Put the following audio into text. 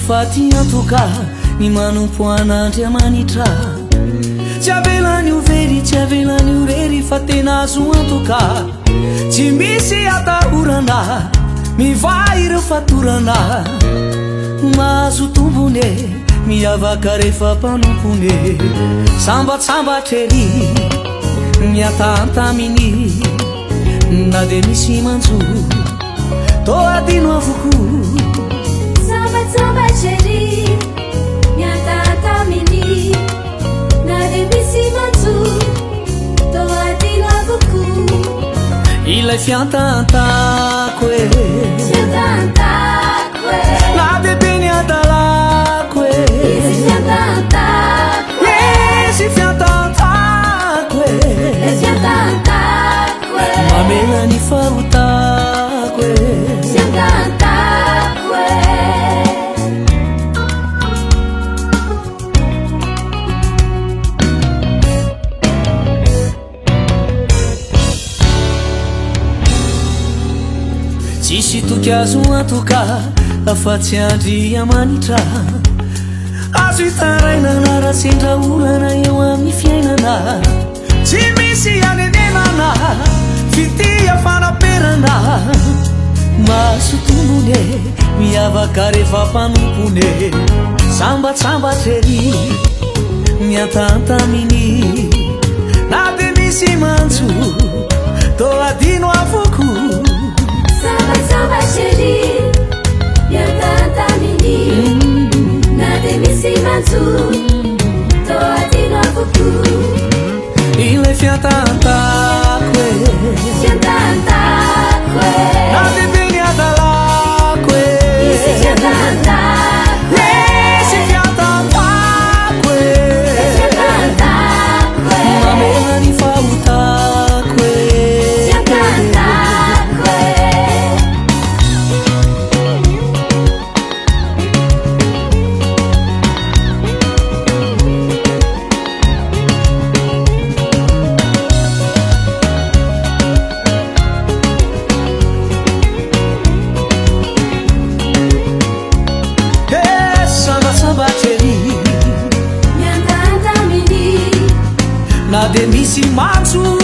fatiantoka ny manompo an'andria manitra tsy avelany overy tsy avelany orery fa tena azo antoka tsy misy atahorana mivay ireo fatorana mahazo tombone miavaka rehefa mpanompone sambatsambatrery miatantaminy na de misy manjo toadino avoko sambatsambatrery miatantaminy na de misy manjo toadino avoko ilay fiantantako e fiantantako e na bebe ny adalako e izy fiantantako e izy fiantantako e fiantantako e mamela ny fahotako e fiantantako e tsisy toky azo antoka afa-tsy andria manitra azo hitaraina narasendra olana eo amin'ny fiainana tsy misy anenenana fitia fanaperana mahazo tombone miavaka rehefa mpanompone sambatsambatrery miatantaminy na de misy manjo toadino avoko sambatsambatrery miatantaminy na de misy manjo toadino avoko ilay fiantantako e fiantantako e na bebe ny adalako e izy fiantantako e izy fiantantako e fiantantako e mamela ny fahotako e fiantantako e sambatsambatrery miatantaminy na de misy manjo